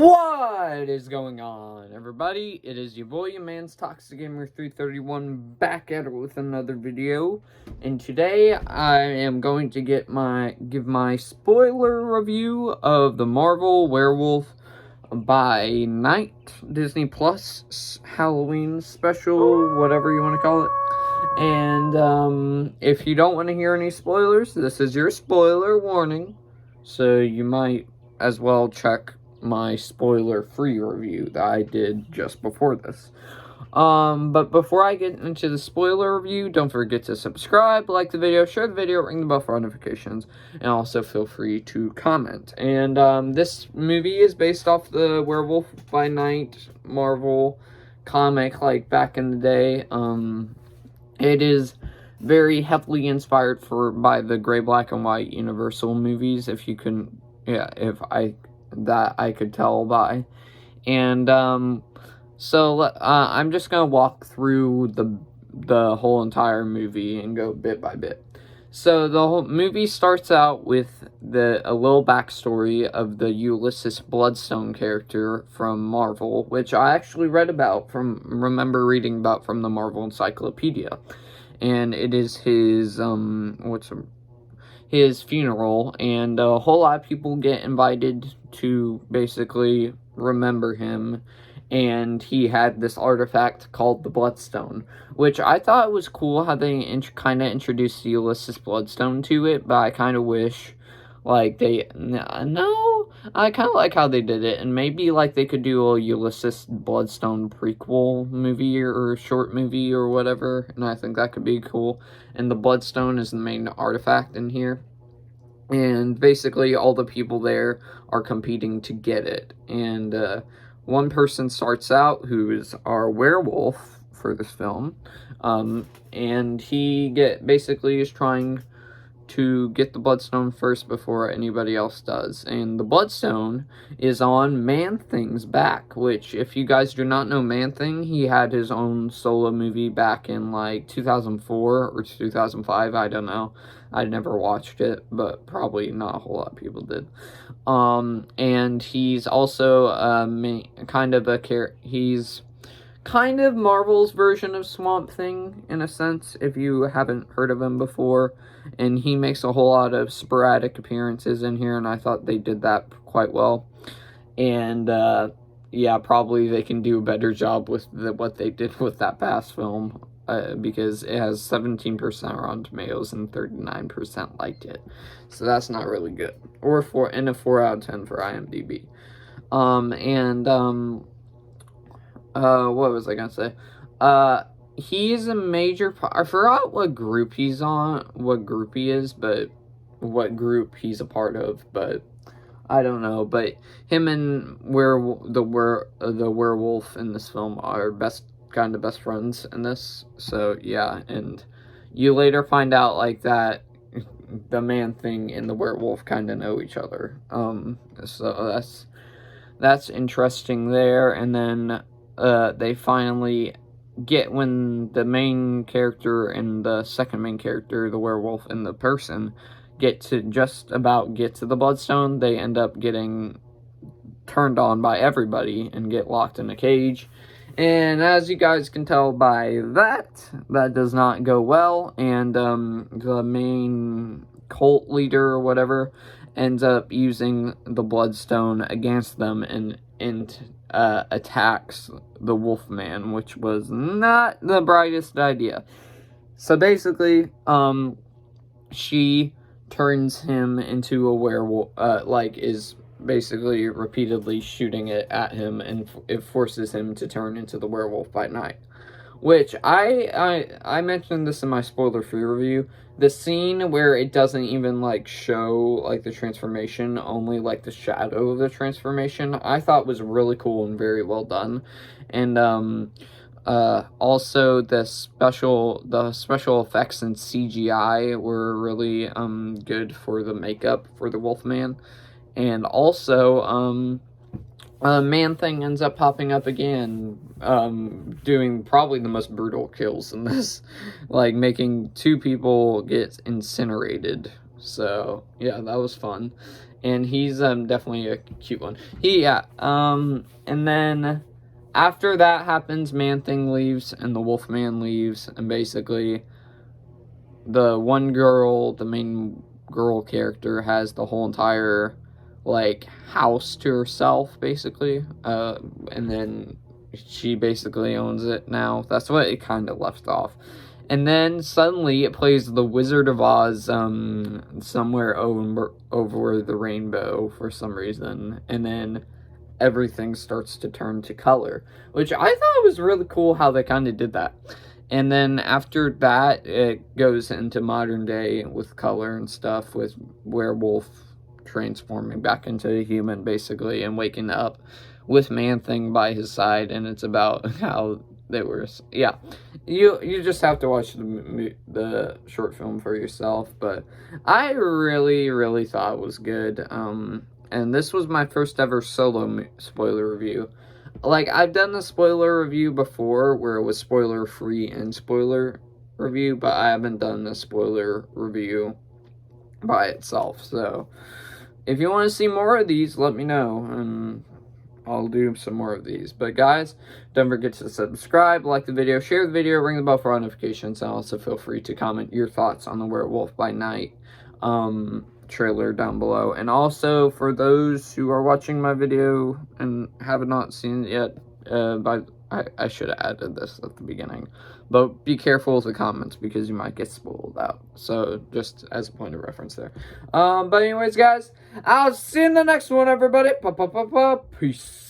What is going on, everybody? It is your boy, your man's Toxic Gamer 331, back at it with another video. And today I am going to give my spoiler review of the Marvel Werewolf by Night Disney Plus Halloween special, whatever you want to call it. And if you don't want to hear any spoilers, this is your spoiler warning. So you might as well check my spoiler-free review that I did just before this. But before I get into the spoiler review, don't forget to subscribe, like the video, share the video, ring the bell for notifications, and also feel free to comment. And this movie is based off the Werewolf by Night Marvel comic, like back in the day. It is very heavily inspired by the gray, black, and white Universal movies, if you can, that I could tell by. And so I'm just gonna walk through the whole entire movie and go bit by bit. So the whole movie starts out with a little backstory of the Ulysses Bloodstone character from Marvel, which I actually remember reading about from the Marvel Encyclopedia. And it is his his funeral, and a whole lot of people get invited to basically remember him. And he had this artifact called the Bloodstone, which I thought was cool how they kind of introduced the Ulysses Bloodstone to it, but I kind of wish, like, I kind of like how they did it, and maybe, like, they could do a Ulysses Bloodstone prequel movie or short movie or whatever, and I think that could be cool. And the Bloodstone is the main artifact in here, and basically all the people there are competing to get it. And one person starts out, who is our werewolf for this film, and he basically is trying to get the Bloodstone first before anybody else does. And the Bloodstone is on Man-Thing's back, which, if you guys do not know Man-Thing, he had his own solo movie back in, like, 2004 or 2005, I don't know. I never watched it, but probably not a whole lot of people did. And he's also he's kind of Marvel's version of Swamp Thing, in a sense, if you haven't heard of him before. And he makes a whole lot of sporadic appearances in here, and I thought they did that quite well. And, yeah, probably they can do a better job with what they did with that past film, because it has 17% Rotten Tomatoes and 39% liked it. So that's not really good. Or a 4 out of 10 for IMDb. What was I gonna say? He's a major I forgot what group he's on, what group he is, but what group he's a part of, but I don't know. But him and the werewolf in this film are best friends in this. So yeah, and you later find out, like, that the Man-Thing and the werewolf kind of know each other. So that's interesting there. And then they finally get, when the main character and the second main character, the werewolf and the person, just about get to the Bloodstone, they end up getting turned on by everybody and get locked in a cage. And as you guys can tell by that does not go well. And the main cult leader or whatever ends up using the Bloodstone against them and attacks the Wolfman, which was not the brightest idea. So basically, she turns him into a werewolf, is basically repeatedly shooting it at him, and it forces him to turn into the Werewolf by Night. Which, I mentioned this in my spoiler-free review, the scene where it doesn't even, like, show, like, the transformation, only, like, the shadow of the transformation, I thought was really cool and very well done. And, also the special effects and CGI were really, good for the makeup for the Wolfman. And also, Man-Thing ends up popping up again, doing probably the most brutal kills in this, like making 2 people get incinerated. So yeah, that was fun. and he's definitely a cute one. And then after that happens, Man-Thing leaves, and the Wolfman leaves, and basically the one girl, the main girl character, has the whole entire, like, house to herself, basically, and then she basically owns it now. That's what it kind of left off. And then suddenly it plays The Wizard of Oz, somewhere over the rainbow for some reason, and then everything starts to turn to color, which I thought was really cool how they kind of did that. And then after that, it goes into modern day with color and stuff, with Werewolf transforming back into a human, basically, and waking up with Man-Thing by his side, and it's about how they were, yeah. You just have to watch the short film for yourself, but I really thought it was good. And this was my first ever solo spoiler review. Like, I've done a spoiler review before where it was spoiler free and spoiler review, but I haven't done a spoiler review by itself. So if you want to see more of these, let me know, and I'll do some more of these. But guys, don't forget to subscribe, like the video, share the video, ring the bell for notifications, and also feel free to comment your thoughts on the Werewolf by Night trailer down below. And also, for those who are watching my video and have not seen it yet, I should have added this at the beginning, but be careful with the comments because you might get spoiled out. So just as a point of reference there. But anyways, guys, I'll see you in the next one, everybody. Peace.